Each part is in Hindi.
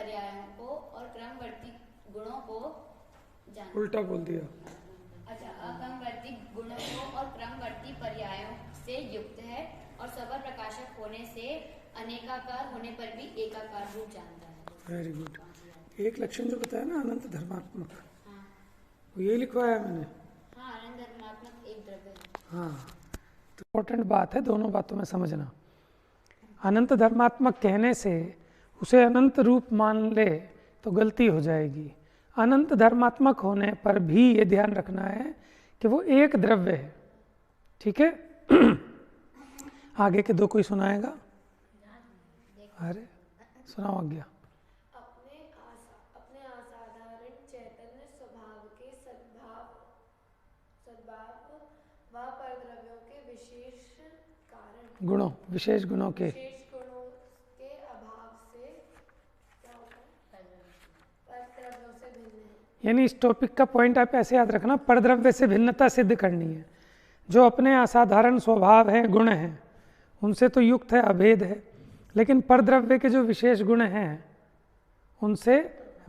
पर्यायों को और क्रमवर्ती गुणों को जानता। उल्टा बोल दिया। अच्छा, अक्रमवर्ती गुणों को और क्रमवर्ती पर्यायों से युक्त है और सबर प्रकाशक होने से अनेकाकार होने पर भी एकाकार रूप जानता है। Very good. एक लक्षण जो बताया ना अनंत धर्मात्मक, हाँ वो ये लिखवाया मैंने। हाँ, अनंत धर्मात्मक एक द्रव्य है। हाँ, तो इम्पोर्टेंट बात है, दोनों बातों में समझना। अनंत धर्मात्मक कहने से उसे अनंत रूप मान ले तो गलती हो जाएगी। अनंत धर्मात्मक होने पर भी ये ध्यान रखना है कि वो एक द्रव्य है। ठीक है। आगे के दो कोई सुनाएगा? अरे सुनाओ आज्ञा। अपने असाधारण चैतन्य स्वभाव के सद्भाव व परद्रव्यों के विशेष कारण गुणों, विशेष गुणों के अभाव से क्या होता है? परद्रव्यों से भिन्न है। यानी इस टॉपिक का पॉइंट आप ऐसे याद रखना, परद्रव्य से भिन्नता सिद्ध करनी है। जो अपने असाधारण स्वभाव हैं, गुण हैं, उनसे तो युक्त है, अभेद है, लेकिन परद्रव्य के जो विशेष गुण हैं उनसे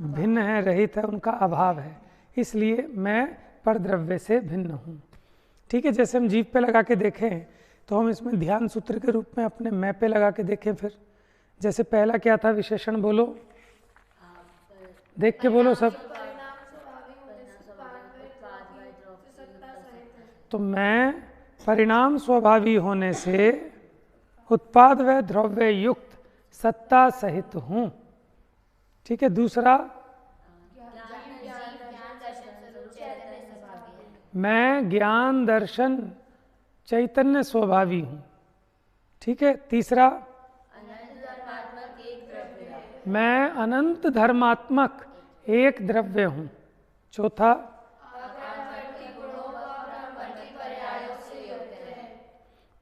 भिन्न है, रहित है, उनका अभाव है। इसलिए मैं परद्रव्य से भिन्न हूँ। ठीक है। जैसे हम जीव पे लगा के देखें तो हम इसमें ध्यान सूत्र के रूप में अपने मैं पे लगा के देखें। फिर जैसे पहला क्या था विशेषण, बोलो, देख के बोलो सब। तो मैं परिणाम स्वभावी होने से उत्पाद व द्रव्य युक्त सत्ता सहित हूँ। ठीक है। दूसरा, मैं ज्ञान दर्शन चैतन्य स्वभावी हूँ। ठीक है। तीसरा, मैं अनंत धर्मात्मक एक द्रव्य हूँ। चौथा,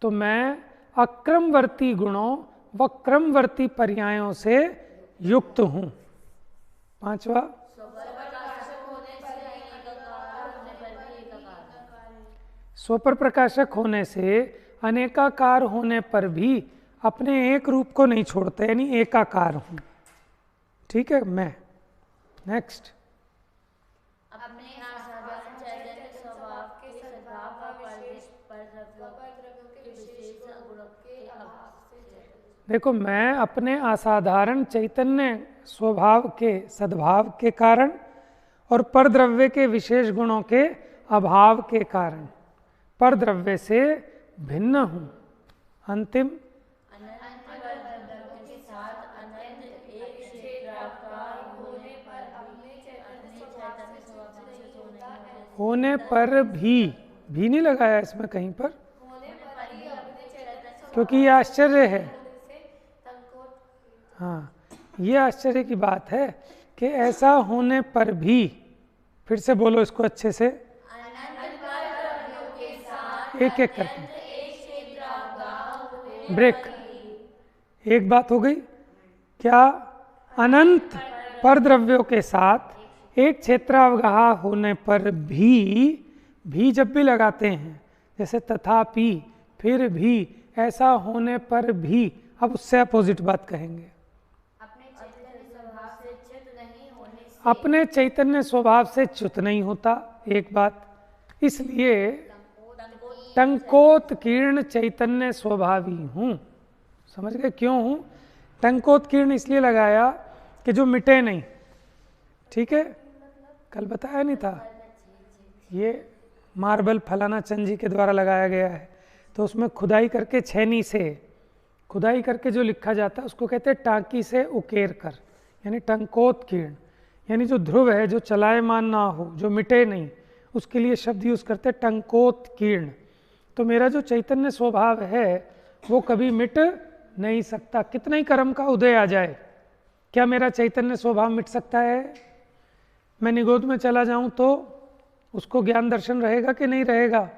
तो मैं अक्रमवर्ती गुणों व क्रमवर्ती पर्यायों से युक्त हूँ। पांचवा, स्वपर प्रकाशक होने से अनेकाकार होने पर भी अपने एक रूप को नहीं छोड़ते, यानी एकाकार हूँ। ठीक है। मैं नेक्स्ट, अपने असाधारण चैतन्य स्वभाव के सद्भाव व परद्रव्यों के विशेष गुणों के अभाव से। देखो, मैं अपने असाधारण चैतन्य स्वभाव के सद्भाव के कारण और परद्रव्य के विशेष गुणों के अभाव के कारण परद्रव्य से भिन्न हूँ। अंतिम, होने पर भी नहीं लगाया इसमें कहीं पर, क्योंकि ये आश्चर्य है। हाँ, ये आश्चर्य की बात है कि ऐसा होने पर भी, फिर से बोलो इसको अच्छे से, एक एक करके ब्रेक। एक बात हो गई क्या? अनंत परद्रव्यों के साथ एक क्षेत्रावगाह होने पर भी जब भी लगाते हैं, जैसे तथापि, फिर भी, ऐसा होने पर भी, अब उससे अपोजिट बात कहेंगे। अपने चैतन्य स्वभाव से च्युत नहीं होता, एक बात। इसलिए टंकोत्कीर्ण चैतन्य स्वभावी हूँ। समझ गए क्यों हूँ? टंकोत्कीर्ण इसलिए लगाया कि जो मिटे नहीं। ठीक है। कल बताया नहीं था, ये मार्बल फलाना चंद जी के द्वारा लगाया गया है, तो उसमें खुदाई करके छेनी से खुदाई करके जो लिखा जाता है उसको कहते हैं टांकी से उकेर कर, यानी टंकोत्कीर्ण, यानी जो ध्रुव है, जो चलायमान ना हो, जो मिटे नहीं, उसके लिए शब्द यूज करते हैं टंकोत्कीर्ण। तो मेरा जो चैतन्य स्वभाव है वो कभी मिट नहीं सकता, कितना ही कर्म का उदय आ जाए। क्या मेरा चैतन्य स्वभाव मिट सकता है? मैं निगोद में चला जाऊं तो उसको ज्ञान दर्शन रहेगा कि नहीं रहेगा?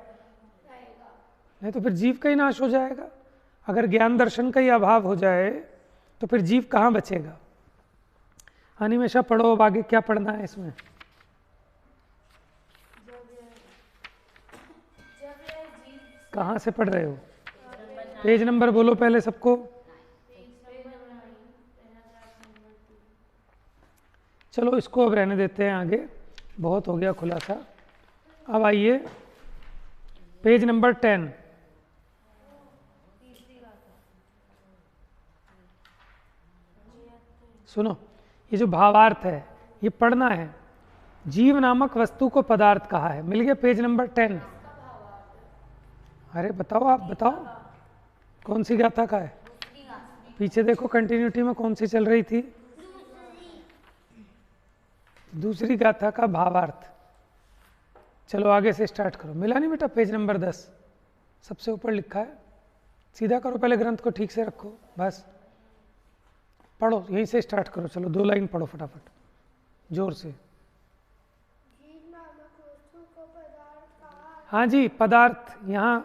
नहीं तो फिर जीव का ही नाश हो जाएगा। अगर ज्ञान दर्शन का ही अभाव हो जाए तो फिर जीव कहाँ बचेगा? अनिमेषा पढ़ो, अब आगे क्या पढ़ना है इसमें? कहाँ से पढ़ रहे हो? पेज नंबर बोलो पहले सबको। चलो इसको अब रहने देते हैं, आगे बहुत हो गया खुलासा। अब आइए पेज नंबर 10। सुनो, ये जो भावार्थ है ये पढ़ना है। जीव नामक वस्तु को पदार्थ कहा है। मिल गया पेज नंबर 10। अरे बताओ, आप बताओ कौन सी गाथा का है? पीछे देखो कंटिन्यूटी में कौन सी चल रही थी? दूसरी गाथा का भावार्थ। चलो आगे से स्टार्ट करो। मिला नहीं बेटा? पेज नंबर 10 सबसे ऊपर लिखा है। सीधा करो, पहले ग्रंथ को ठीक से रखो, बस पढ़ो, यहीं से स्टार्ट करो। चलो 2 लाइन पढ़ो फटाफट, जोर से। जीव नामक वस्तु को पदार्थ कहा है। हाँ जी, पदार्थ यहाँ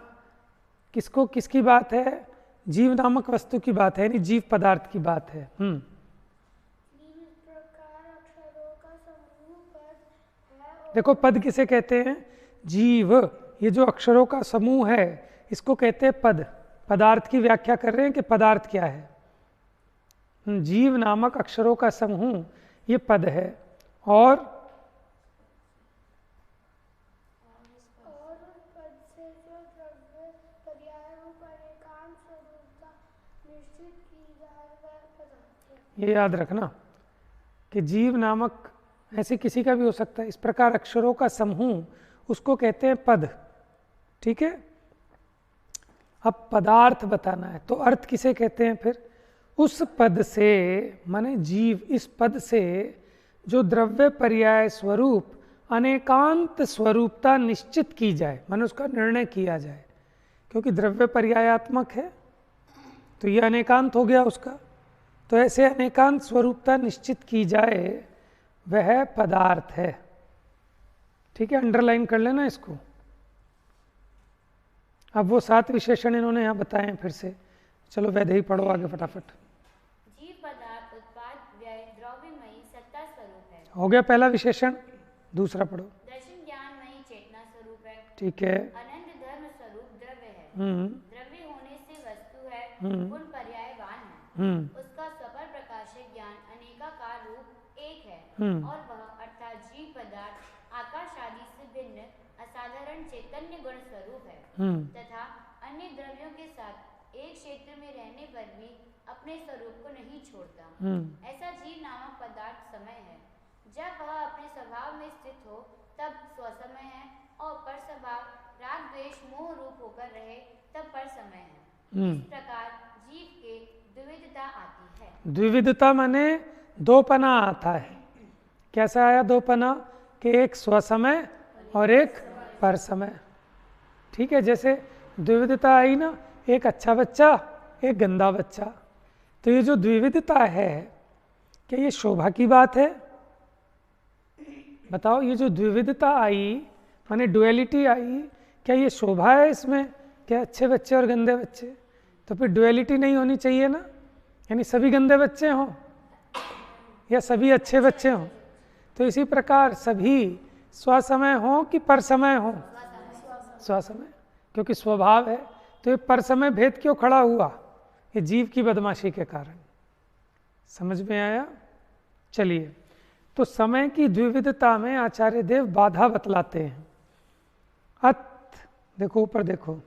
किसको, किसकी बात है? जीव नामक वस्तु की बात है, यानी जीव पदार्थ की बात है। जीव इस प्रकार अक्षरों का समूह पद है और देखो पद किसे कहते हैं? जीव, ये जो अक्षरों का समूह है इसको कहते हैं पद। पदार्थ की व्याख्या कर रहे हैं कि पदार्थ क्या है। जीव नामक अक्षरों का समूह ये पद है। और उस पद से जो द्रव्य पर्याय रूप अनेकांत स्वरूपता निश्चित की जाए वह पदार्थ है। ये याद रखना कि जीव नामक ऐसे किसी का भी हो सकता है, इस प्रकार अक्षरों का समूह उसको कहते हैं पद। ठीक है, अब पदार्थ बताना है तो अर्थ किसे कहते हैं फिर? उस पद से, माने जीव, इस पद से जो द्रव्य पर्याय स्वरूप अनेकांत स्वरूपता निश्चित की जाए, माने उसका निर्णय किया जाए। क्योंकि द्रव्य पर्यायात्मक है तो ये अनेकांत हो गया उसका, तो ऐसे अनेकांत स्वरूपता निश्चित की जाए वह पदार्थ है। ठीक है, अंडरलाइन कर लेना इसको। अब वो 7 विशेषण इन्होंने यहाँ बताए हैं फिर से। चलो वैधे ही पढ़ो आगे फटाफट। जीव पदार्थ उत्पाद व्यय द्रव्यमयी सत्ता स्वरूप है। हो गया पहला विशेषण। दूसरा पढ़ो। दर्शन ज्ञानमयी चेतना स्वरूप है। ठीक है। अनंत धर्म स्वरूप द्रव्य है। द्रव्य होने से वस्तु है, गुण पर्यायवान है। उसका स्वपर प्रकाशक ज्ञान अनेकाकार रूप एक है और वह अर्थात जीव पदार्थ आकाश आदि से भिन्न असाधारण चैतन्य गुण स्वरूप है तथा अन्य द्रव्यों के साथ एक क्षेत्र में रहने पर भी अपने स्वरूप को नहीं छोड़ता। ऐसा जीव नामक पदार्थ समय है। जब वह अपने स्वभाव में स्थित हो तब स्वसमय है और पर स्वभाव राग द्वेष मोह रूप होकर रहे तब पर समय है। इस प्रकार जीव के द्विविधता आती है। द्विविधता माने दोपना आता है। कैसा आया दोपना? कि एक स्वसमय और एक पर समय। ठीक है, जैसे द्विविधता आई ना, एक अच्छा बच्चा एक गंदा बच्चा। तो ये जो द्विविधता है, क्या ये शोभा की बात है? बताओ, ये जो द्विविधता आई माने डुअलिटी आई, क्या ये शोभा है इसमें? क्या अच्छे बच्चे और गंदे बच्चे? तो फिर डुअलिटी नहीं होनी चाहिए ना, यानी सभी गंदे बच्चे हों या सभी अच्छे बच्चे हों। तो इसी प्रकार सभी स्वसमय हों कि पर समय हों? स्वसमय, क्योंकि स्वभाव है। तो ये पर समय भेद क्यों खड़ा हुआ? ये जीव की बदमाशी के कारण। समझ में आया? चलिए, तो समय की द्विविधता में आचार्य देव बाधा बतलाते हैं। अत, देखो ऊपर देखो,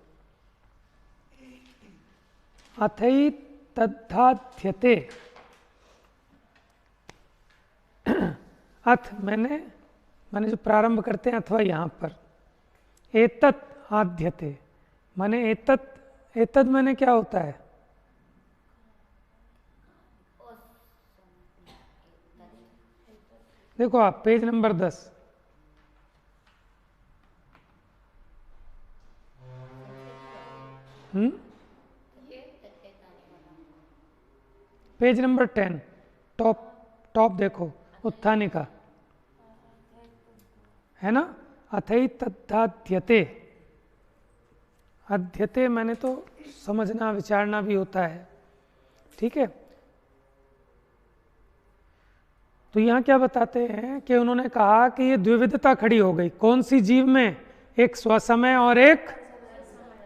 अथई तद्धाध्यते। अथ मैंने जो प्रारंभ करते हैं अथवा यहाँ पर एतत् आद्यते माने एतत् माने क्या होता है? देखो आप page number 10। Page number 10 top देखो, उत्थानिका है ना। अथई तद्धाध्यते, अध्यते मैंने तो समझना विचारना भी होता है। ठीक है, तो यहाँ क्या बताते हैं कि उन्होंने कहा कि ये द्विविधता खड़ी हो गई। कौन सी जीव में? एक स्वसमय और एक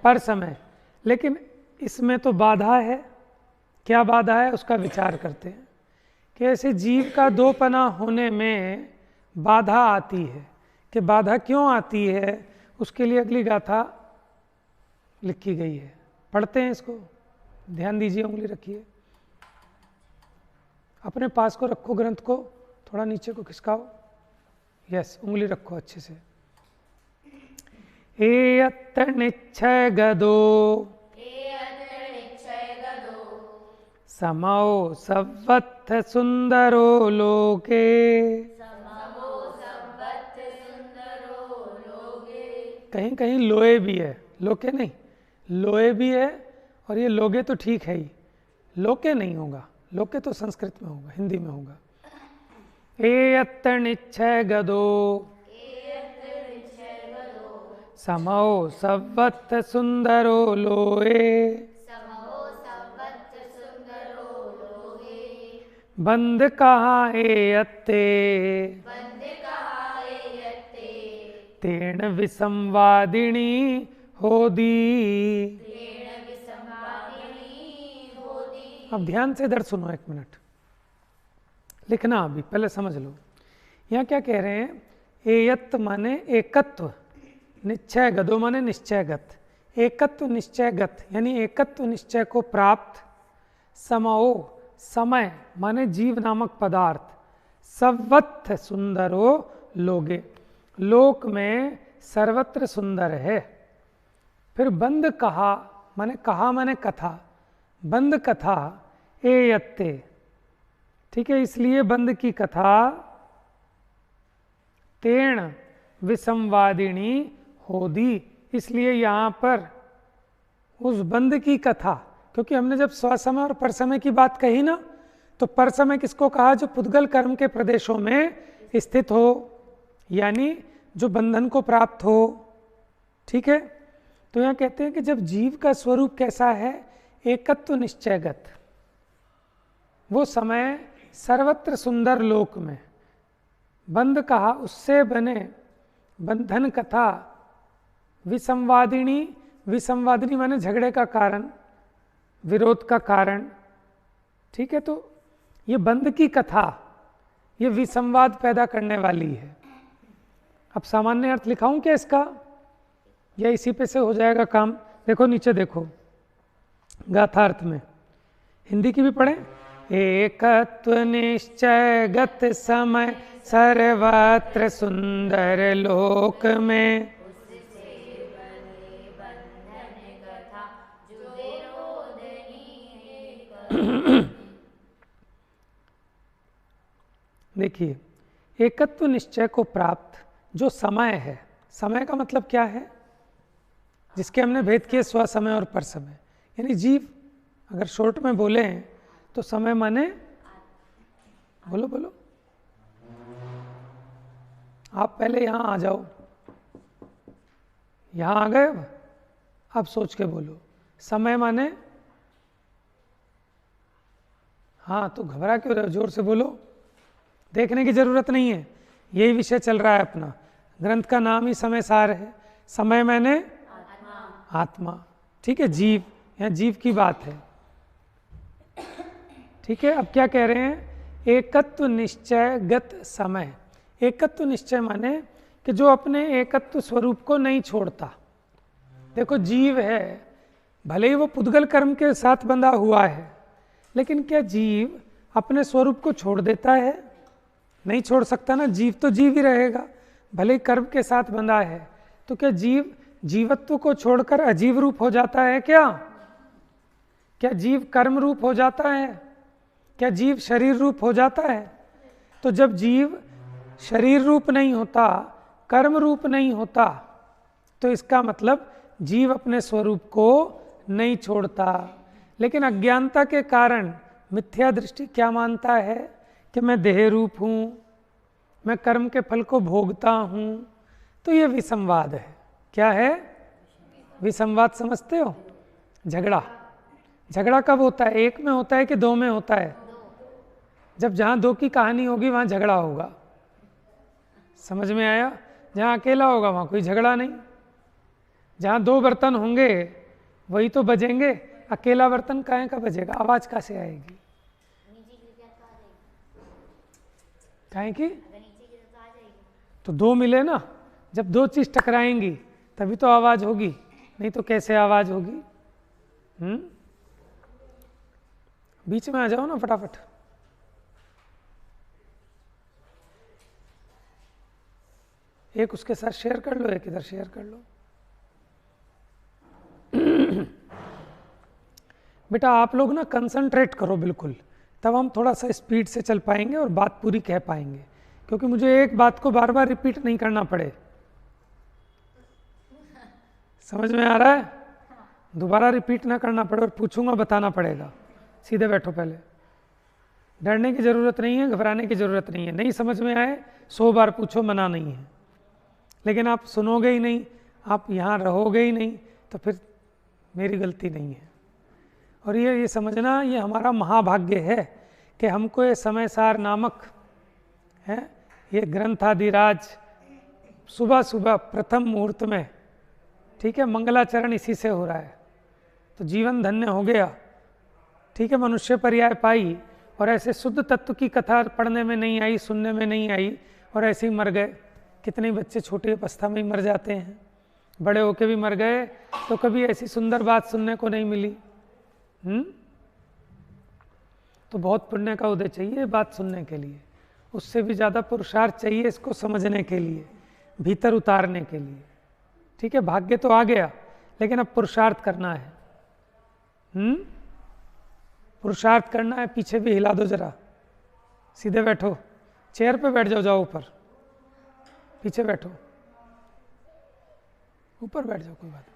पर समय। लेकिन इसमें तो बाधा है। क्या बाधा है? उसका विचार करते हैं कि ऐसे जीव का दोपना होने में बाधा आती है, कि बाधा क्यों आती है उसके लिए अगली गाथा लिखी गई है। पढ़ते हैं इसको, ध्यान दीजिए, उंगली रखिए, अपने पास को रखो, ग्रंथ को थोड़ा नीचे को खिसकाओ, यस, उंगली रखो अच्छे से। एयत्त निश्चय गदो समौ सवत्थ सुंदरो लोके। कहीं कहीं लोए भी है, लोके नहीं, लोए भी है, और ये लोगे तो ठीक है ही, लोके नहीं होगा, लोके तो संस्कृत में होगा, हिंदी में होगा। एयत्त निश्चय गदो समौ सवत्थ सुंदरो लोए। बंद कहाँ एयत्ते तेण विसंवादिनी होदी। अब ध्यान से इधर सुनो, एक मिनट लिखना, अभी पहले समझ लो। यहाँ क्या कह रहे हैं? एयत्त माने एकत्व, निश्चय गदो माने निश्चयगत, एकत्व निश्चयगत यानी एकत्व निश्चय को प्राप्त। समओ समय माने जीव नामक पदार्थ, सर्वत्र सुंदरो लोगे लोक में सर्वत्र सुंदर है। फिर बंद कहा माने कथा, बंद कथा एयत्ते, ठीक है, इसलिए बंद की कथा तेण विसंवादिनी होदी, इसलिए यहाँ पर उस बंद की कथा, क्योंकि हमने जब स्वसमय और परसमय की बात कही ना, तो परसमय किसको कहा? जो पुद्गल कर्म के प्रदेशों में स्थित हो, यानी जो बंधन को प्राप्त हो, ठीक है। तो यहाँ कहते हैं कि जब जीव का स्वरूप कैसा है? एकत्व निश्चयगत, वो समय सर्वत्र सुंदर लोक में, बंद कहा उससे बने बंधन कथा, विसंवादिनी, विसंवादिनी माने झगड़े का कारण, विरोध का कारण, ठीक है। तो ये बंद की कथा, ये विसंवाद पैदा करने वाली है। अब सामान्य अर्थ लिखाऊं क्या इसका, या इसी पे से हो जाएगा काम? देखो नीचे देखो, गाथार्थ में, हिंदी की भी पढ़ें। एकत्व निश्चयगत समय सर्वत्र सुंदर लोक में। देखिए, एकत्व निश्चय को प्राप्त जो समय है, समय का मतलब क्या है? जिसके हमने भेद किए स्व समय और पर समय, यानी जीव। अगर शॉर्ट में बोले तो समय माने, बोलो बोलो, आप पहले यहाँ आ जाओ, यहाँ आ गए, अब सोच के बोलो। समय माने, हाँ, तो घबरा क्यों रहे हो? जोर से बोलो, देखने की जरूरत नहीं है, यही विषय चल रहा है अपना। ग्रंथ का नाम ही समय सार है। समय मैंने आत्मा, ठीक है, जीव, यहाँ जीव की बात है, ठीक है। अब क्या कह रहे हैं? एकत्व निश्चयगत समय। एकत्व निश्चय माने कि जो अपने एकत्व स्वरूप को नहीं छोड़ता। देखो, जीव है, भले ही वो पुद्गल कर्म के साथ बंधा हुआ है, लेकिन क्या जीव अपने स्वरूप को छोड़ देता है? नहीं छोड़ सकता ना, जीव तो जीव ही रहेगा, भले ही कर्म के साथ बंधा है। तो क्या जीव जीवत्व को छोड़कर अजीव रूप हो जाता है क्या? क्या जीव कर्म रूप हो जाता है? क्या जीव शरीर रूप हो जाता है? तो जब जीव शरीर रूप नहीं होता, कर्म रूप नहीं होता, तो इसका मतलब जीव अपने स्वरूप को नहीं छोड़ता। लेकिन अज्ञानता के कारण मिथ्या दृष्टि क्या मानता है? कि मैं देह रूप हूँ, मैं कर्म के फल को भोगता हूँ। तो ये विसंवाद है। क्या है? विसंवाद समझते हो? झगड़ा। झगड़ा कब होता है? एक में होता है कि दो में होता है? जब जहाँ दो की कहानी होगी वहाँ झगड़ा होगा। समझ में आया? जहाँ अकेला होगा वहाँ कोई झगड़ा नहीं। जहाँ दो बर्तन होंगे वही तो बजेंगे, अकेला बर्तन काहे का बजेगा? आवाज़ कहाँ से आएगी? काहे की? अगर नीचे गिरे तो आ जाएगी। तो दो मिले ना, जब दो चीज टकराएंगी तभी तो आवाज होगी, नहीं तो कैसे आवाज होगी? बीच में आ जाओ ना फटाफट। एक उसके साथ शेयर कर लो, एक इधर शेयर कर लो। बेटा आप लोग ना कंसंट्रेट करो बिल्कुल, तब हम थोड़ा सा स्पीड से चल पाएंगे और बात पूरी कह पाएंगे, क्योंकि मुझे एक बात को बार बार रिपीट नहीं करना पड़े। समझ में आ रहा है? दोबारा रिपीट ना करना पड़े, और पूछूंगा बताना पड़ेगा। सीधे बैठो, पहले डरने की ज़रूरत नहीं है, घबराने की ज़रूरत नहीं है। नहीं समझ में आए 100 बार पूछो, मना नहीं है। लेकिन आप सुनोगे ही नहीं, आप यहाँ रहोगे ही नहीं, तो फिर मेरी गलती नहीं है। और ये समझना, ये हमारा महाभाग्य है कि हमको ये समय सार नामक है, ये ग्रंथादिराज सुबह सुबह प्रथम मुहूर्त में, ठीक है, मंगलाचरण इसी से हो रहा है, तो जीवन धन्य हो गया। ठीक है, मनुष्य पर्याय पाई, और ऐसे शुद्ध तत्व की कथा पढ़ने में नहीं आई, सुनने में नहीं आई, और ऐसे ही मर गए। कितने बच्चे छोटी अवस्था में ही मर जाते हैं, बड़े होके भी मर गए, तो कभी ऐसी सुंदर बात सुनने को नहीं मिली। तो बहुत पुण्य का उदय चाहिए बात सुनने के लिए, उससे भी ज़्यादा पुरुषार्थ चाहिए इसको समझने के लिए, भीतर उतारने के लिए। ठीक है, भाग्य तो आ गया, लेकिन अब पुरुषार्थ करना है। पुरुषार्थ करना है। पीछे भी हिला दो जरा, सीधे बैठो, चेयर पे बैठ जाओ, जाओ ऊपर, पीछे बैठो, ऊपर बैठ जाओ, कोई बात नहीं।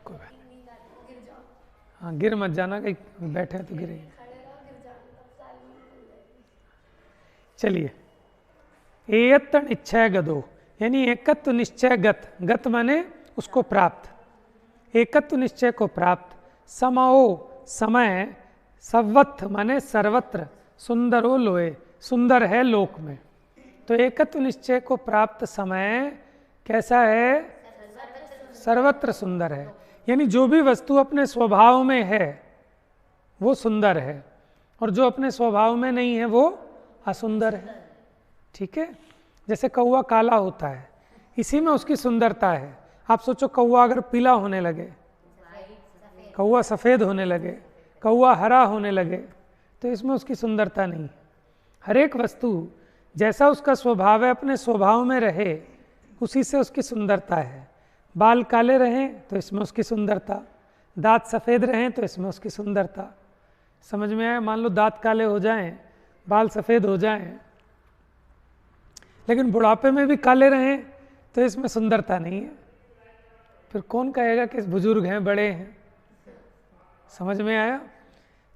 कोई बात नहीं, हाँ गिर मत जाना, कहीं बैठे तो गिरेगी। चलिए, एयत्त निश्चय गदो, यानी एकत्व निश्चय गत, गत माने उसको प्राप्त, एकत्व निश्चय को प्राप्त। समओ समय, सर्वथ माने सर्वत्र, सुंदरो लोए, सुंदर है लोक में। तो एकत्व निश्चय को प्राप्त समय कैसा है? सर्वत्र सुंदर है, यानी जो भी वस्तु अपने स्वभाव में है वो सुंदर है, और जो अपने स्वभाव में नहीं है वो असुंदर है। ठीक है, जैसे कौवा काला होता है, इसी में उसकी सुंदरता है। आप सोचो कौवा अगर पीला होने लगे, कौवा सफ़ेद होने लगे, कौवा हरा होने लगे, तो इसमें उसकी सुंदरता नहीं। हर एक वस्तु जैसा उसका स्वभाव है, अपने स्वभाव में रहे, उसी से उसकी सुंदरता है। बाल काले रहें तो इसमें उसकी सुंदरता, दांत सफ़ेद रहें तो इसमें उसकी सुंदरता। समझ में आए? मान लो दांत काले हो जाएं, बाल सफ़ेद हो जाएं, लेकिन बुढ़ापे में भी काले रहें तो इसमें सुंदरता नहीं है। फिर कौन कहेगा कि बुजुर्ग हैं, बड़े हैं? समझ में आया?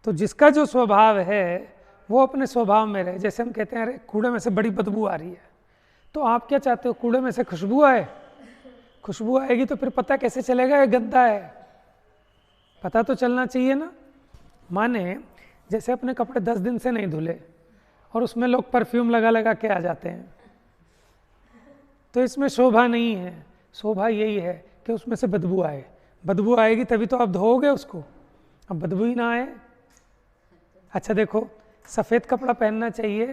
तो जिसका जो स्वभाव है वो अपने स्वभाव में रहे। जैसे हम कहते हैं अरे कूड़े में से बड़ी बदबू आ रही है, तो आप क्या चाहते हो? कूड़े में से खुशबू आए? खुशबू आएगी तो फिर पता कैसे चलेगा ये गंदा है? पता तो चलना चाहिए ना। माने जैसे अपने कपड़े 10 दिन से नहीं धुले और उसमें लोग परफ्यूम लगा लगा के आ जाते हैं, तो इसमें शोभा नहीं है। शोभा यही है कि उसमें से बदबू आए। बदबू आएगी तभी तो आप धोओगे उसको, अब बदबू ही ना आए। अच्छा देखो, सफ़ेद कपड़ा पहनना चाहिए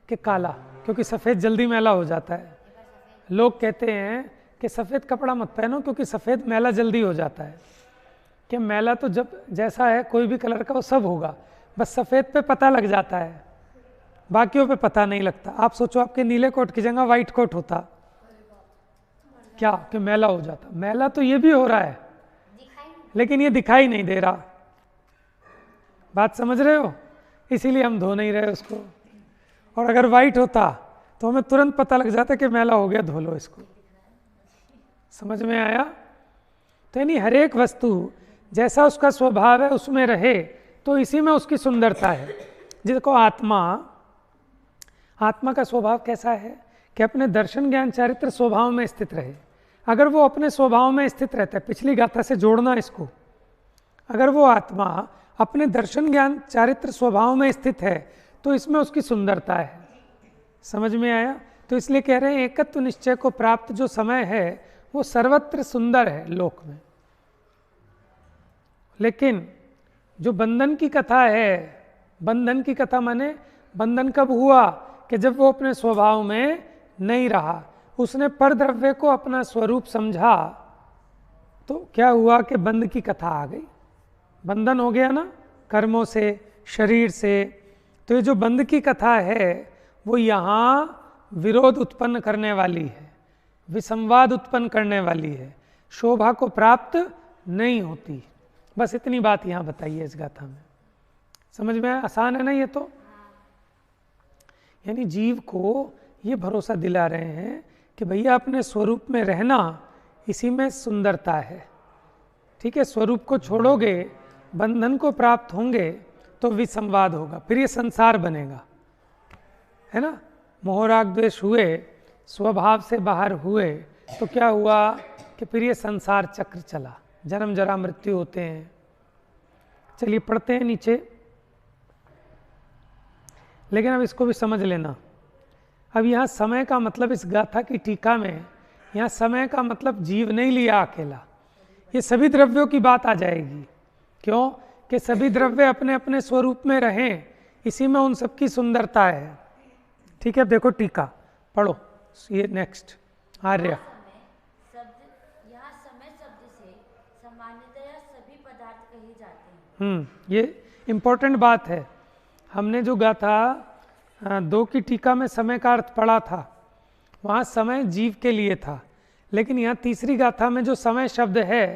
कि काला? क्योंकि सफ़ेद जल्दी मैला हो जाता है। लोग कहते हैं कि सफ़ेद कपड़ा मत पहनो क्योंकि सफ़ेद मैला जल्दी हो जाता है। कि मैला तो जब जैसा है कोई भी कलर का वो सब होगा, बस सफ़ेद पे पता लग जाता है, बाकियों पे पता नहीं लगता। आप सोचो आपके नीले कोट की जगह वाइट कोट होता, क्या कि मैला हो जाता? मैला तो ये भी हो रहा है, लेकिन ये दिखाई नहीं दे रहा। बात समझ रहे हो? इसीलिए हम धो नहीं रहे उसको। और अगर वाइट होता तो हमें तुरंत पता लग जाता कि मैला हो गया, धो लो इसको। समझ में आया? तो यानी हर एक वस्तु जैसा उसका स्वभाव है उसमें रहे, तो इसी में उसकी सुंदरता है। जिसको आत्मा का स्वभाव कैसा है कि अपने दर्शन ज्ञान चारित्र स्वभाव में स्थित रहे। अगर वो अपने स्वभाव में स्थित रहता है, पिछली गाथा से जोड़ना इसको, अगर वो आत्मा अपने दर्शन ज्ञान चारित्र स्वभाव में स्थित है तो इसमें उसकी सुंदरता है। समझ में आया? तो इसलिए कह रहे हैं एकत्व निश्चय को प्राप्त जो समय है वो सर्वत्र सुंदर है लोक में। लेकिन जो बंधन की कथा है, बंधन की कथा माने बंधन कब हुआ कि जब वो अपने स्वभाव में नहीं रहा, उसने परद्रव्य को अपना स्वरूप समझा, तो क्या हुआ कि बंध की कथा आ गई, बंधन हो गया ना कर्मों से, शरीर से। तो ये जो बंध की कथा है वो यहाँ विरोध उत्पन्न करने वाली है, विसंवाद उत्पन्न करने वाली है, शोभा को प्राप्त नहीं होती। बस इतनी बात यहाँ बताइए इस गाथा में। समझ में आसान है ना ये तो? यानी जीव को ये भरोसा दिला रहे हैं कि भैया अपने स्वरूप में रहना, इसी में सुंदरता है। ठीक है, स्वरूप को छोड़ोगे, बंधन को प्राप्त होंगे तो विसंवाद होगा, फिर ये संसार बनेगा, है ना। मोह राग द्वेष हुए, स्वभाव से बाहर हुए, तो क्या हुआ कि फिर ये संसार चक्र चला, जन्म जरा मृत्यु होते हैं। चलिए पढ़ते हैं नीचे, लेकिन अब इसको भी समझ लेना। अब यहाँ समय का मतलब, इस गाथा की टीका में यहाँ समय का मतलब जीव नहीं लिया अकेला, ये सभी द्रव्यों की बात आ जाएगी। क्यों? कि सभी द्रव्य अपने अपने स्वरूप में रहें, इसी में उन सबकी सुंदरता है। ठीक है, देखो टीका पढ़ो, ये नेक्स्ट आर्य। यहाँ समय शब्द से सामान्यतया सभी पदार्थ कहे जाते हैं। ये इम्पोर्टेंट बात है। हमने जो गाथा 2 की टीका में समय का अर्थ पढ़ा था, वहाँ समय जीव के लिए था, लेकिन यहाँ तीसरी गाथा में जो समय शब्द है,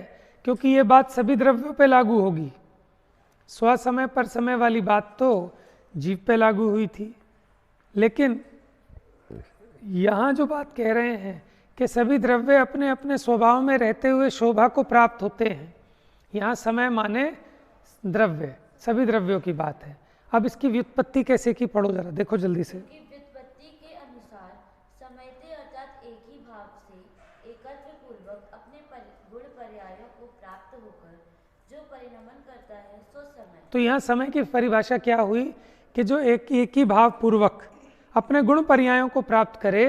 क्योंकि ये बात सभी द्रव्यों पे लागू होगी, स्व समय पर समय वाली बात तो जीव पे लागू हुई थी, लेकिन यहाँ जो बात कह रहे हैं कि सभी द्रव्य अपने अपने स्वभाव में रहते हुए शोभा को प्राप्त होते हैं, यहाँ समय माने द्रव्य, सभी द्रव्यों की बात है। अब इसकी व्युत्पत्ति कैसे की पढ़ो जरा, देखो जल्दी से। व्युत्पत्ति के अनुसार समयते अर्थात एक ही भाव से एकत्र पूर्वक अपने गुण पर्यायों को प्राप्त होकर जो परिणमन करता है सो समय। तो यहाँ समय की परिभाषा क्या हुई कि जो एक ही भाव पूर्वक अपने गुण पर्यायों को प्राप्त करे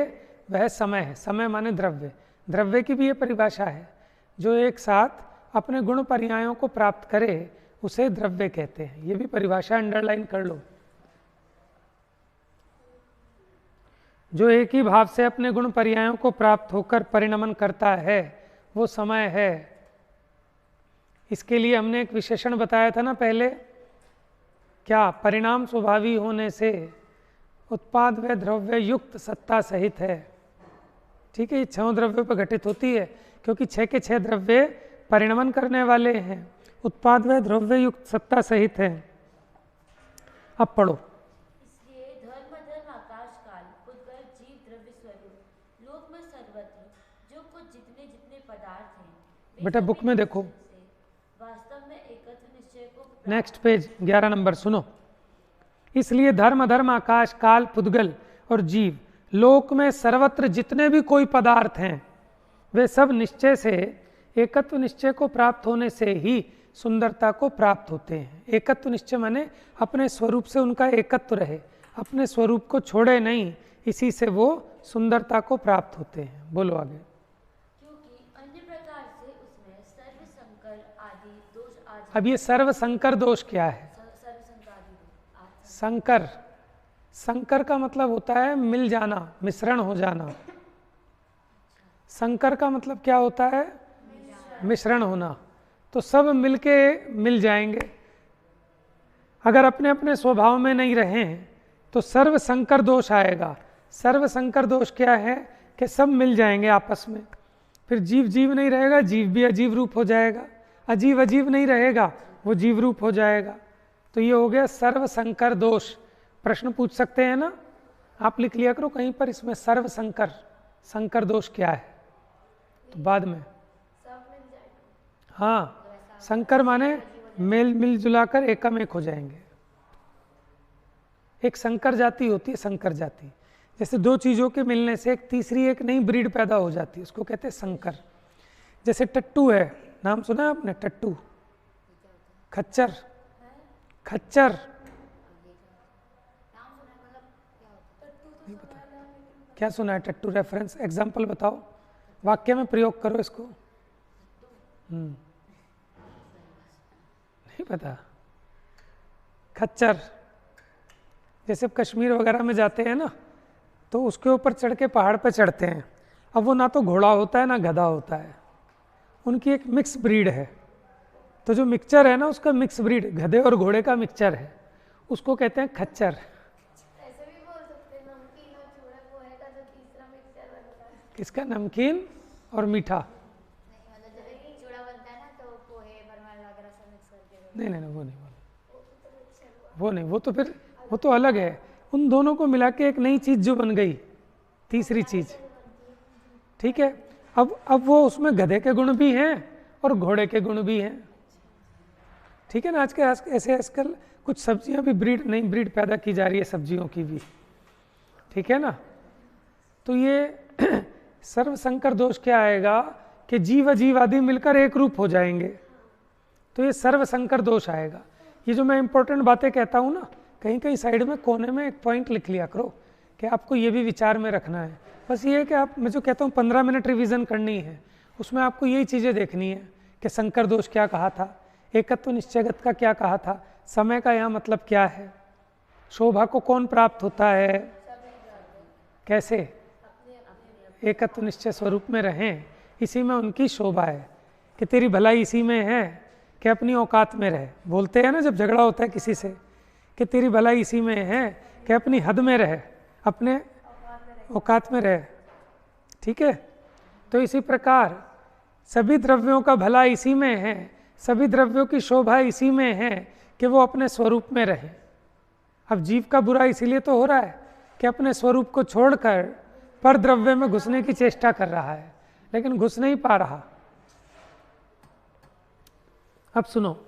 वह समय है। समय माने द्रव्य, द्रव्य की भी ये परिभाषा है, जो एक साथ अपने गुण पर्यायों को प्राप्त करे उसे द्रव्य कहते हैं। ये भी परिभाषा अंडरलाइन कर लो। जो एक ही भाव से अपने गुण पर्यायों को प्राप्त होकर परिणमन करता है वो समय है। इसके लिए हमने एक विशेषण बताया था ना पहले, क्या? परिणाम स्वभावी होने से उत्पाद व द्रव्य युक्त सत्ता सहित है। ठीक है, ये 6 द्रव्यों पर घटित होती है, क्योंकि 6 के 6 द्रव्य परिणमन करने वाले हैं, उत्पाद व द्रव्य युक्त सत्ता सहित है। अब पढ़ो। इसलिए धर्म धर्म आकाश काल उद्गल जीव द्रव्य स्वरूप लोक में सर्वत्र जो कुछ जितने जितने पदार्थ हैं, बेटा बुक में देखो, वास्तव में एकत्र निश्चय को नेक्स्ट पेज 11 नंबर सुनो। इसलिए धर्म धर्म आकाश काल पुद्गल और जीव लोक में सर्वत्र जितने भी कोई पदार्थ हैं वे सब निश्चय से, एकत्व निश्चय को प्राप्त होने से ही सुंदरता को प्राप्त होते हैं। एकत्व निश्चय माने अपने स्वरूप से उनका एकत्व रहे, अपने स्वरूप को छोड़े नहीं, इसी से वो सुंदरता को प्राप्त होते हैं। बोलो आगे। क्योंकि अन्य प्रकार से उसमें सर्व संकर आदि दोष आ अब ये सर्व संकर दोष क्या है? संकर, संकर का मतलब होता है मिल जाना, मिश्रण हो जाना। संकर का मतलब क्या होता है? मिश्रण होना। तो सब मिलके मिल जाएंगे। अगर अपने अपने स्वभाव में नहीं रहें तो सर्व संकर दोष आएगा। सर्व संकर दोष क्या है? कि सब मिल जाएंगे आपस में, फिर जीव जीव नहीं रहेगा, जीव भी अजीव रूप हो जाएगा, अजीव अजीव नहीं रहेगा, वो जीव रूप हो जाएगा। तो ये हो गया सर्व संकर दोष। प्रश्न पूछ सकते हैं ना, आप लिख लिया करो कहीं पर, इसमें सर्व संकर, संकर दोष क्या है, तो बाद में। हाँ, संकर माने मेल मिल जुलाकर एकम एक हो जाएंगे। एक संकर जाति होती है, संकर जाति, जैसे 2 चीजों के मिलने से एक तीसरी एक नई ब्रीड पैदा हो जाती है, उसको कहते हैं संकर। जैसे टट्टू है, नाम सुना आपने? टट्टू, खच्चर, खच्चर क्या सुना है? टट्टू रेफरेंस, एग्जाम्पल बताओ, वाक्य में प्रयोग करो इसको। नहीं पता? खच्चर, जैसे कश्मीर वगैरह में जाते हैं ना, तो उसके ऊपर चढ़ के पहाड़ पे चढ़ते हैं। अब वो ना तो घोड़ा होता है ना गधा होता है, उनकी एक मिक्स ब्रीड है। तो जो मिक्सचर है ना, उसका मिक्स ब्रीड, गधे और घोड़े का मिक्सचर है, उसको कहते हैं खच्चर। ऐसे भी बोल सकते हैं नमकीन और चूड़ा पोहे का जो तीसरा मिक्सचर बनता है। किसका? नमकीन और मीठा? नहीं मतलब जब एक चूड़ा बनता है ना तो पोहे बरमन वगैरह सब मिक्स करके नहीं नहीं नहीं, वो नहीं, वो नहीं, वो तो फिर वो तो अलग है। उन दोनों को मिला के एक नई चीज़ जो बन गई, तीसरी चीज़, ठीक है। अब वो उसमें गधे के गुण भी हैं और घोड़े के गुण भी हैं, ठीक है ना। ऐसे आजकल कुछ सब्जियां भी ब्रीड, नई ब्रीड पैदा की जा रही है सब्जियों की भी, ठीक है ना। तो ये सर्व संकर दोष क्या आएगा कि जीव अजीव आदि मिलकर एक रूप हो जाएंगे, तो ये सर्व संकर दोष आएगा। ये जो मैं इंपॉर्टेंट बातें कहता हूँ ना, कहीं कहीं साइड में कोने में एक पॉइंट लिख लिया करो कि आपको ये भी विचार में रखना है। बस ये है कि आप, मैं जो कहता हूँ 15 मिनट रिवीजन करनी है, उसमें आपको यही चीज़ें देखनी है कि संकर दोष क्या कहा था, एकत्व निश्चयगत का क्या कहा था, समय का यहाँ मतलब क्या है, शोभा को कौन प्राप्त होता है, कैसे एकत्व निश्चय स्वरूप में रहें, इसी में उनकी शोभा है कि तेरी भलाई इसी में है कि अपनी औकात में रहे। बोलते हैं ना जब झगड़ा होता है किसी से कि तेरी भलाई इसी में है कि अपनी हद में रहे, अपने औकात में रहे, ठीक है। तो इसी प्रकार सभी द्रव्यों का भला इसी में है, सभी द्रव्यों की शोभा इसी में है कि वो अपने स्वरूप में रहे। अब जीव का बुरा इसीलिए तो हो रहा है कि अपने स्वरूप को छोड़कर पर द्रव्य में घुसने की चेष्टा कर रहा है, लेकिन घुस नहीं पा रहा। अब सुनो,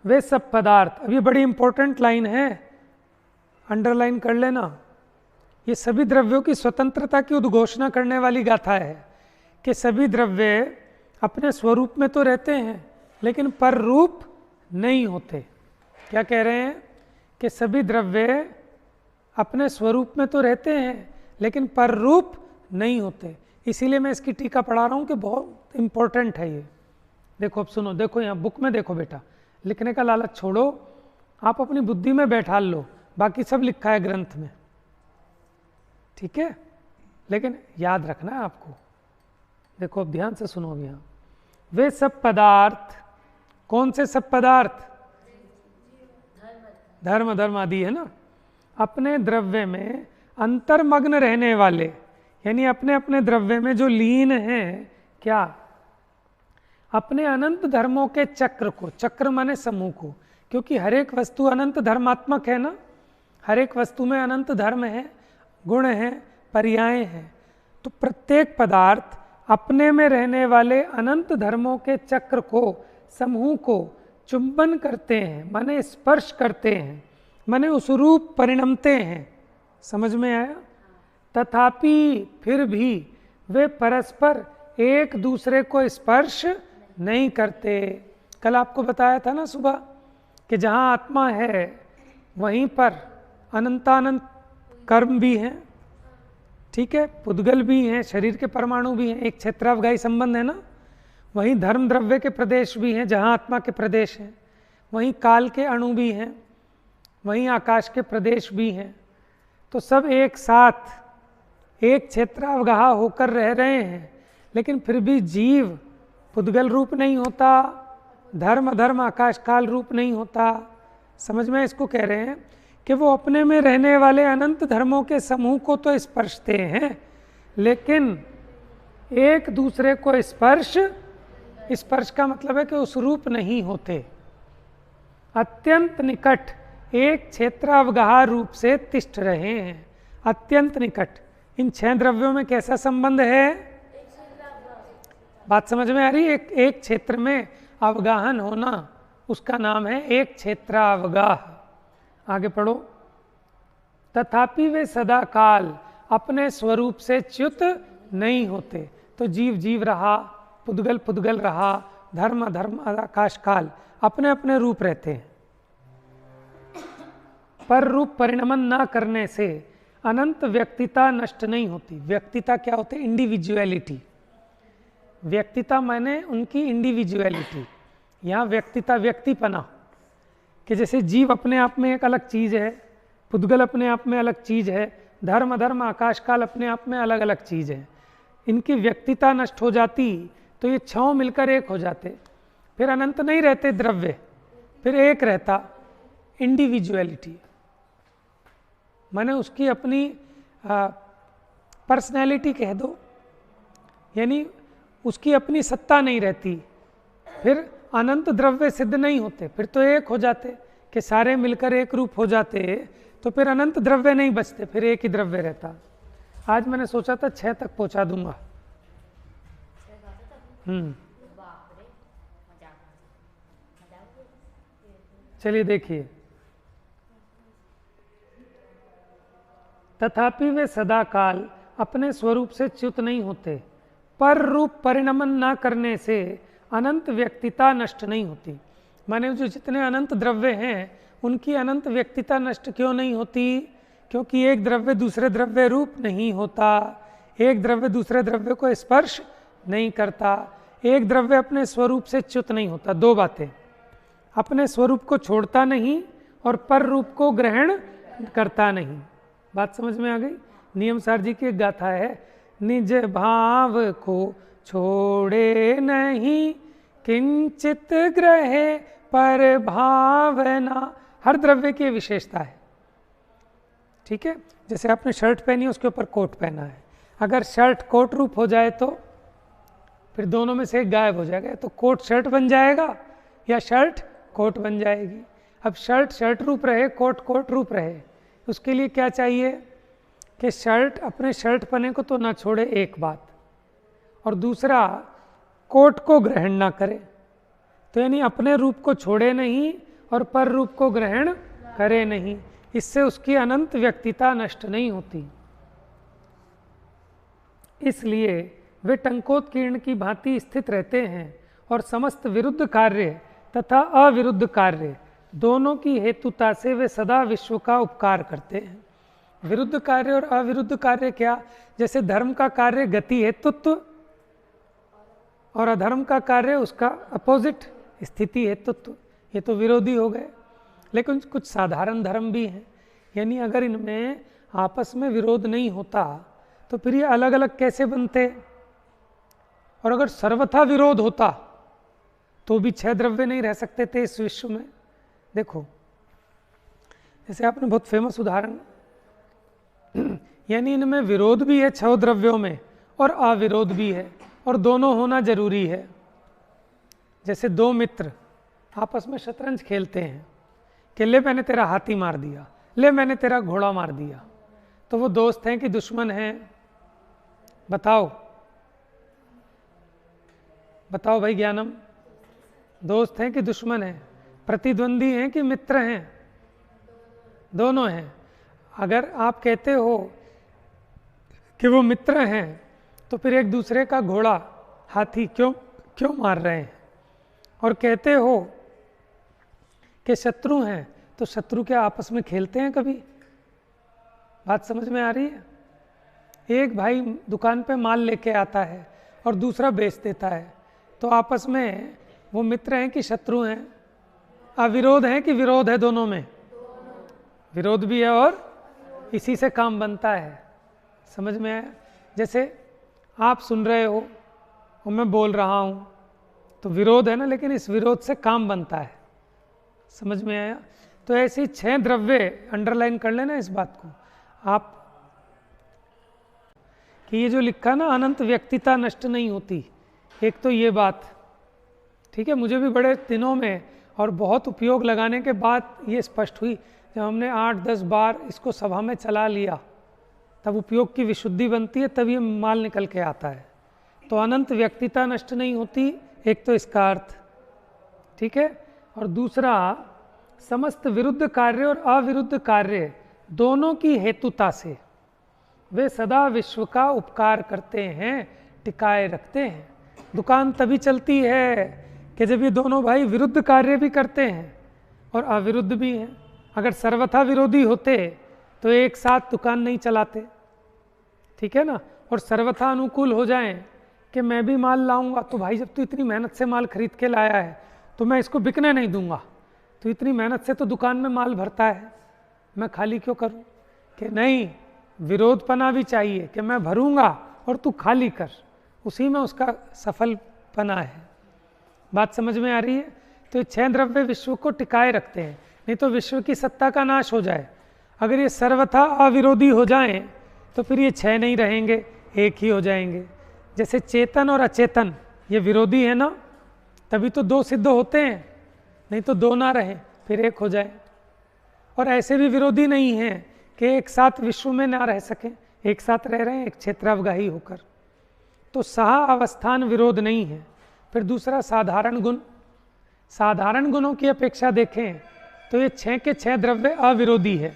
वे सब पदार्थ, अब ये बड़ी इंपॉर्टेंट लाइन है, अंडरलाइन कर लेना। ये सभी द्रव्यों की स्वतंत्रता की उद्घोषणा करने वाली गाथा है कि सभी द्रव्य अपने स्वरूप में तो रहते हैं लेकिन पर रूप नहीं होते। क्या कह रहे हैं कि सभी द्रव्य अपने स्वरूप में तो रहते हैं लेकिन पर रूप नहीं होते। इसीलिए मैं इसकी टीका पढ़ा रहा हूँ कि बहुत इंपॉर्टेंट है ये। देखो अब सुनो, देखो यहाँ बुक में देखो बेटा, लिखने का लालच छोड़ो, आप अपनी बुद्धि में बैठा लो, बाकी सब लिखा है ग्रंथ में, ठीक है, लेकिन याद रखना है आपको। देखो अब ध्यान से सुनो, अब यहाँ वे सब पदार्थ, कौन से सब पदार्थ? धर्म धर्म आदि है ना, अपने द्रव्य में अंतर्मग्न रहने वाले, यानी अपने अपने द्रव्य में जो लीन हैं, क्या? अपने अनंत धर्मों के चक्र को, चक्र माने समूह को, क्योंकि हर एक वस्तु अनंत धर्मात्मक है ना, हर एक वस्तु में अनंत धर्म है, गुण है, पर्याय हैं। तो प्रत्येक पदार्थ अपने में रहने वाले अनंत धर्मों के चक्र को, समूह को चुंबन करते हैं, माने स्पर्श करते हैं, माने उस रूप परिणमते हैं। समझ में आया? तथापि फिर भी वे परस्पर एक दूसरे को स्पर्श नहीं करते। कल आपको बताया था ना सुबह कि जहाँ आत्मा है वहीं पर अनंतानंत कर्म भी हैं, ठीक है, पुद्गल भी हैं, शरीर के परमाणु भी हैं, एक क्षेत्रावगाही संबंध है ना। वहीं धर्म द्रव्य के प्रदेश भी हैं जहाँ आत्मा के प्रदेश हैं, वहीं काल के अणु भी हैं, वहीं आकाश के प्रदेश भी हैं। तो सब एक साथ एक क्षेत्रावगाह होकर रह रहे हैं, लेकिन फिर भी जीव पुद्गल रूप नहीं होता, धर्म अधर्म आकाश काल रूप नहीं होता। समझ में इसको कह रहे हैं कि वो अपने में रहने वाले अनंत धर्मों के समूह को तो स्पर्शते हैं, लेकिन एक दूसरे को स्पर्श का मतलब है कि उस रूप नहीं होते। अत्यंत निकट एक क्षेत्रावगाह रूप से तिष्ठ रहे हैं, अत्यंत निकट। इन 6 द्रव्यों में कैसा संबंध है? बात समझ में आ रही है? एक क्षेत्र में अवगाहन होना, उसका नाम है एक क्षेत्रावगाह। आगे पढ़ो। तथापि वे सदा काल अपने स्वरूप से च्युत नहीं होते। तो जीव जीव रहा, पुद्गल पुद्गल रहा, धर्म अधर्म आकाश काल अपने अपने रूप रहते हैं। पर रूप परिणमन ना करने से अनंत व्यक्तिता नष्ट नहीं होती। व्यक्तिता क्या होती है? इंडिविजुअलिटी। व्यक्तिता माने उनकी इंडिविजुअलिटी। यहाँ व्यक्तिता व्यक्तिपना, कि जैसे जीव अपने आप में एक अलग चीज़ है, पुद्गल अपने आप में अलग चीज़ है, धर्म अधर्म आकाश काल अपने आप में अलग अलग चीज़ है। इनकी व्यक्तिता नष्ट हो जाती तो ये छहों मिलकर एक हो जाते, फिर अनंत नहीं रहते द्रव्य, फिर एक रहता इंडिविजुअलिटी, माने उसकी अपनी पर्सनैलिटी कह दो, यानी उसकी अपनी सत्ता नहीं रहती। फिर अनंत द्रव्य सिद्ध नहीं होते, फिर तो एक हो जाते कि सारे मिलकर एक रूप हो जाते, तो फिर अनंत द्रव्य नहीं बचते, फिर एक ही द्रव्य रहता। आज मैंने सोचा था 6 तक पहुंचा दूंगा। चलिए देखिए, तथापि वे सदा काल अपने स्वरूप से च्युत नहीं होते, पर रूप परिणमन न करने से अनंत व्यक्तिता नष्ट नहीं होती। माने जो जितने अनंत द्रव्य हैं उनकी अनंत व्यक्तिता नष्ट क्यों नहीं होती? क्योंकि एक द्रव्य दूसरे द्रव्य रूप नहीं होता, एक द्रव्य दूसरे द्रव्य को स्पर्श नहीं करता, एक द्रव्य अपने स्वरूप से च्युत नहीं होता। दो बातें, अपने स्वरूप को छोड़ता नहीं और पर रूप को ग्रहण करता नहीं। बात समझ में आ गई? नियमसार जी की एक गाथा है, निज भाव को छोड़े नहीं किंचित ग्रहे पर भावना। हर द्रव्य की विशेषता है, ठीक है। जैसे आपने शर्ट पहनी है, उसके ऊपर कोट पहना है, अगर शर्ट कोट रूप हो जाए तो फिर दोनों में से एक गायब हो जाएगा, तो कोट शर्ट बन जाएगा या शर्ट कोट बन जाएगी। अब शर्ट शर्ट रूप रहे, कोट कोट रूप रहे, उसके लिए क्या चाहिए कि शर्ट अपने शर्ट पने को तो ना छोड़े, एक बात, और दूसरा कोट को ग्रहण ना करे। तो यानी अपने रूप को छोड़े नहीं और पर रूप को ग्रहण करे नहीं, इससे उसकी अनंत व्यक्तिता नष्ट नहीं होती। इसलिए वे टंकोत्कीर्ण की भांति स्थित रहते हैं और समस्त विरुद्ध कार्य तथा अविरुद्ध कार्य दोनों की हेतुता से वे सदा विश्व का उपकार करते हैं। विरुद्ध कार्य और अविरुद्ध कार्य क्या? जैसे धर्म का कार्य गति हेतुत्व और अधर्म का कार्य उसका अपोजिट स्थिति हेतुत्व, ये तो विरोधी हो गए। लेकिन कुछ साधारण धर्म भी हैं, यानी अगर इनमें आपस में विरोध नहीं होता तो फिर ये अलग अलग कैसे बनते? और अगर सर्वथा विरोध होता तो भी 6 द्रव्य नहीं रह सकते थे इस विश्व में। देखो, जैसे आपने बहुत फेमस उदाहरण, यानी इनमें विरोध भी है 6 द्रव्यों में और अविरोध भी है, और दोनों होना जरूरी है। जैसे 2 मित्र आपस में शतरंज खेलते हैं कि ले मैंने तेरा हाथी मार दिया, ले मैंने तेरा घोड़ा मार दिया, तो वो दोस्त हैं कि दुश्मन हैं? बताओ बताओ भाई ज्ञानम, दोस्त हैं कि दुश्मन हैं? प्रतिद्वंदी हैं कि मित्र हैं? दोनों हैं। अगर आप कहते हो कि वो मित्र हैं तो फिर एक दूसरे का घोड़ा हाथी क्यों मार रहे हैं? और कहते हो कि शत्रु हैं तो शत्रु क्या आपस में खेलते हैं कभी? बात समझ में आ रही है? एक भाई दुकान पे माल लेके आता है और दूसरा बेच देता है, तो आपस में वो मित्र हैं कि शत्रु हैं? अविरोध है कि विरोध है? दोनों में विरोध भी है और इसी से काम बनता है। समझ में आया? जैसे आप सुन रहे हो और मैं बोल रहा हूँ, तो विरोध है ना, लेकिन इस विरोध से काम बनता है। समझ में आया? तो ऐसी 6 द्रव्य, अंडरलाइन कर लेना इस बात को आप, कि ये जो लिखा ना अनंत व्यक्तिता नष्ट नहीं होती, एक तो ये बात, ठीक है। मुझे भी बड़े दिनों में और बहुत उपयोग लगाने के बाद ये स्पष्ट हुई, जब हमने 8-10 बार इसको सभा में चला लिया, तब उपयोग की विशुद्धि बनती है, तब ये माल निकल के आता है। तो अनंत व्यक्तिता नष्ट नहीं होती, एक तो इसका अर्थ, ठीक है। और दूसरा, समस्त विरुद्ध कार्य और अविरुद्ध कार्य दोनों की हेतुता से वे सदा विश्व का उपकार करते हैं, टिकाए रखते हैं। दुकान तभी चलती है कि जब ये दोनों भाई विरुद्ध कार्य भी करते हैं और अविरुद्ध भी हैं। अगर सर्वथा विरोधी होते तो एक साथ दुकान नहीं चलाते, ठीक है ना। और सर्वथा अनुकूल हो जाएं कि मैं भी माल लाऊंगा, तो भाई जब तू इतनी मेहनत से माल खरीद के लाया है तो मैं इसको बिकने नहीं दूंगा, तो इतनी मेहनत से तो दुकान में माल भरता है, मैं खाली क्यों करूं? कि नहीं, विरोधपना भी चाहिए कि मैं भरूंगा और तू खाली कर, उसी में उसका सफलपना है। बात समझ में आ रही है? तो ये 6 द्रव्य विश्व को टिकाए रखते हैं, नहीं तो विश्व की सत्ता का नाश हो जाए। अगर ये सर्वथा अविरोधी हो जाएं तो फिर ये 6 नहीं रहेंगे, एक ही हो जाएंगे। जैसे चेतन और अचेतन ये विरोधी है ना, तभी तो 2 सिद्ध होते हैं, नहीं तो 2 ना रहे फिर 1 हो जाए। और ऐसे भी विरोधी नहीं है कि एक साथ विश्व में ना रह सकें, एक साथ रह रहे हैं एक क्षेत्रावगाही होकर। तो सह अवस्थान विरोध नहीं है। फिर दूसरा साधारण गुण, साधारण गुणों की अपेक्षा देखें तो ये 6 के 6 द्रव्य अविरोधी है,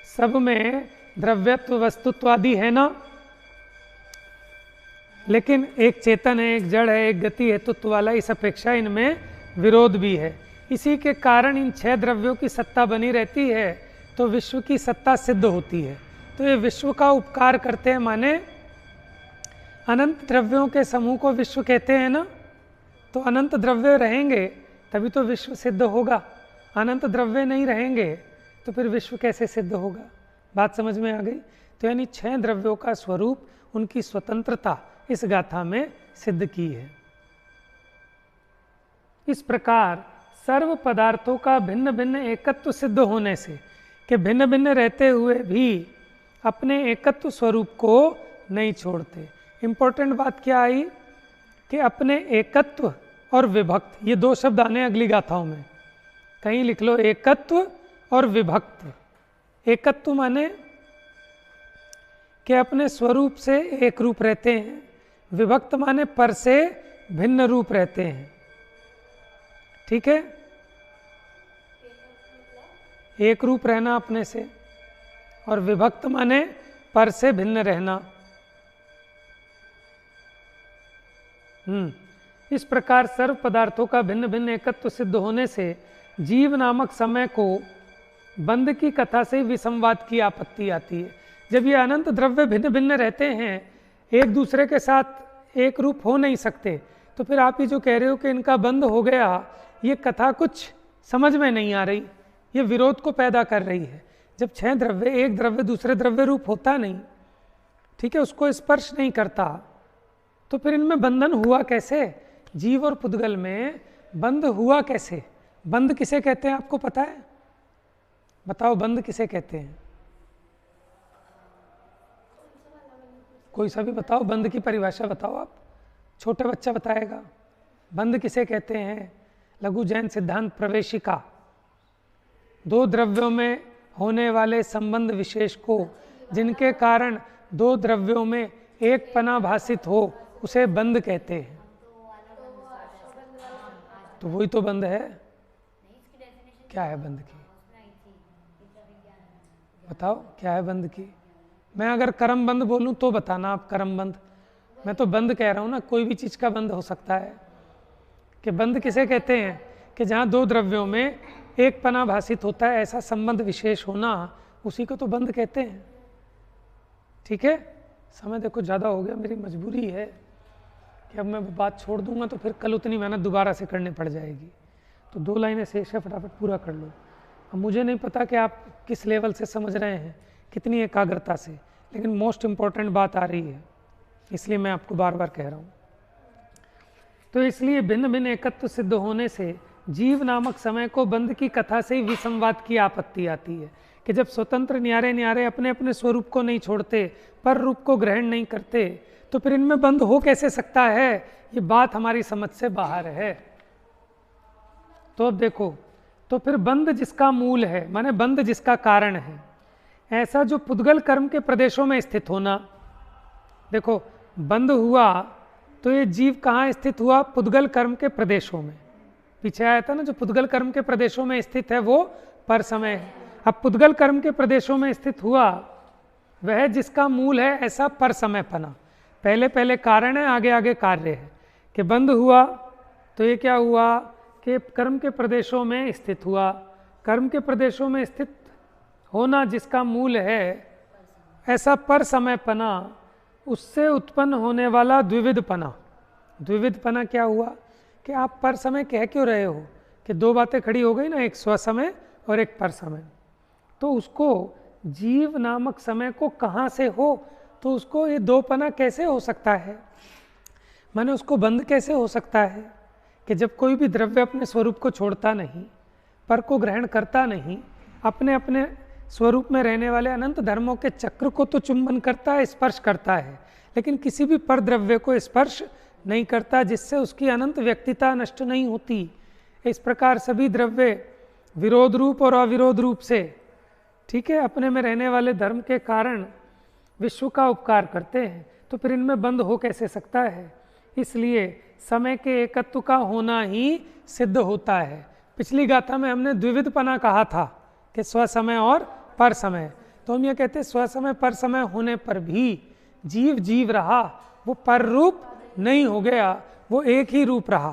सब में द्रव्यत्व वस्तुत्वादि है ना, लेकिन एक चेतन है, एक जड़ है, एक गति हेतुत्व वाला, इस अपेक्षा इनमें विरोध भी है। इसी के कारण इन 6 द्रव्यों की सत्ता बनी रहती है, तो विश्व की सत्ता सिद्ध होती है। तो ये विश्व का उपकार करते हैं, माने अनंत द्रव्यों के समूह को विश्व कहते हैं ना, तो अनंत द्रव्य रहेंगे तभी तो विश्व सिद्ध होगा। अनंत द्रव्य नहीं रहेंगे तो फिर विश्व कैसे सिद्ध होगा? बात समझ में आ गई? तो यानी 6 द्रव्यों का स्वरूप, उनकी स्वतंत्रता इस गाथा में सिद्ध की है। इस प्रकार सर्व पदार्थों का भिन्न भिन्न एकत्व सिद्ध होने से, कि भिन्न भिन्न रहते हुए भी अपने एकत्व स्वरूप को नहीं छोड़ते। इंपॉर्टेंट बात क्या आई कि अपने एकत्व और विभक्त, ये 2 शब्द आने अगली गाथाओं में, कहीं लिख लो एकत्व और विभक्त। एकत्व माने कि अपने स्वरूप से एक रूप रहते हैं, विभक्त माने पर से भिन्न रूप रहते हैं। ठीक है, एक रूप रहना अपने से, और विभक्त माने पर से भिन्न रहना। इस प्रकार सर्व पदार्थों का भिन्न भिन्न एकत्व सिद्ध होने से जीव नामक समय को बंध की कथा से विसंवाद की आपत्ति आती है। जब ये अनंत द्रव्य भिन्न भिन्न रहते हैं, एक दूसरे के साथ एक रूप हो नहीं सकते, तो फिर आप ये जो कह रहे हो कि इनका बंध हो गया, ये कथा कुछ समझ में नहीं आ रही, ये विरोध को पैदा कर रही है। जब 6 द्रव्य, एक द्रव्य दूसरे द्रव्य रूप होता नहीं, ठीक है, उसको स्पर्श नहीं करता, तो फिर इनमें बंधन हुआ कैसे? जीव और पुद्गल में बंध हुआ कैसे? बंध किसे कहते हैं आपको पता है? बताओ, बंध किसे कहते हैं? कोई सा भी बताओ, बंध की परिभाषा बताओ आप। छोटा बच्चा बताएगा। बंध किसे कहते हैं? लघु जैन सिद्धांत प्रवेशिका। 2 द्रव्यों में होने वाले संबंध विशेष को, जिनके कारण 2 द्रव्यों में एक पना भासित हो, उसे बंध कहते हैं। तो वही तो बंध है। क्या है बंध की? बताओ क्या है बंध की? मैं अगर कर्म बंध बोलूं तो बताना आप कर्म बंध। मैं तो बंध कह रहा हूं ना, कोई भी चीज का बंध हो सकता है। कि बंध किसे कहते हैं? कि जहां 2 द्रव्यों में एक पना भासित होता है, ऐसा संबंध विशेष होना, उसी को तो बंध कहते हैं। ठीक है, समय देखो ज़्यादा हो गया, मेरी मजबूरी है कि अब मैं बात छोड़ दूंगा तो फिर कल उतनी मेहनत दोबारा से करनी पड़ जाएगी। तो 2 लाइनें शेष है, फटाफट पूरा कर लो। अब मुझे नहीं पता कि आप किस लेवल से समझ रहे हैं, कितनी एकाग्रता से, लेकिन मोस्ट इम्पॉर्टेंट बात आ रही है, इसलिए मैं आपको बार बार कह रहा हूँ। तो इसलिए भिन्न भिन्न एकत्व सिद्ध होने से जीव नामक समय को बंध की कथा से ही विसंवाद की आपत्ति आती है। कि जब स्वतंत्र न्यारे न्यारे अपने अपने स्वरूप को नहीं छोड़ते, पर रूप को ग्रहण नहीं करते, तो फिर इनमें बंध हो कैसे सकता है? ये बात हमारी समझ से बाहर है। तो अब देखो, तो फिर बंध जिसका मूल है, माने बंध जिसका कारण है, ऐसा जो पुद्गल कर्म के प्रदेशों में स्थित होना। देखो, बंध हुआ तो ये जीव कहाँ स्थित हुआ? पुद्गल कर्म के प्रदेशों में। पीछे आया था ना, जो पुद्गल कर्म के प्रदेशों में स्थित है वो पर समय है। अब पुद्गल कर्म के प्रदेशों में स्थित हुआ वह जिसका मूल है, ऐसा पर समय पना। पहले पहले कारण है, आगे आगे कार्य है। कि बंध हुआ तो ये क्या हुआ कि कर्म के प्रदेशों में स्थित हुआ। कर्म के प्रदेशों में स्थित होना जिसका मूल है, ऐसा पर समय पना, उससे उत्पन्न होने वाला द्विविध पना। द्विविध पना क्या हुआ कि आप पर समय कह क्यों रहे हो? कि दो बातें खड़ी हो गई ना, एक स्वसमय और एक पर समय। तो उसको जीव नामक समय को कहाँ से हो, तो उसको ये दोपना कैसे हो सकता है, माने उसको बंद कैसे हो सकता है कि जब कोई भी द्रव्य अपने स्वरूप को छोड़ता नहीं, पर को ग्रहण करता नहीं, अपने अपने स्वरूप में रहने वाले अनंत धर्मों के चक्र को तो चुंबन करता है, स्पर्श करता है, लेकिन किसी भी पर द्रव्य को स्पर्श नहीं करता, जिससे उसकी अनंत व्यक्तिता नष्ट नहीं होती। इस प्रकार सभी द्रव्य विरोध रूप और अविरोध रूप से, ठीक है, अपने में रहने वाले धर्म के कारण विश्व का उपकार करते हैं, तो फिर इनमें बंद हो कैसे सकता है। इसलिए समय के एकत्व का होना ही सिद्ध होता है। पिछली गाथा में हमने द्विविधपना कहा था कि स्वसमय और पर समय, तो हम ये कहते हैं स्वसमय पर समय होने पर भी जीव जीव रहा, वो पर रूप नहीं हो गया, वो एक ही रूप रहा।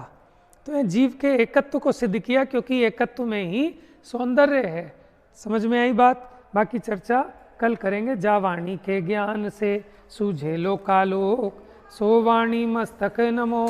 तो जीव के एकत्व को सिद्ध किया, क्योंकि एकत्व में ही सौंदर्य है। समझ में आई बात? बाकी चर्चा कल करेंगे। जा वाणी के ज्ञान से सूझे लोकालोक, सो वाणी मस्तक नमो।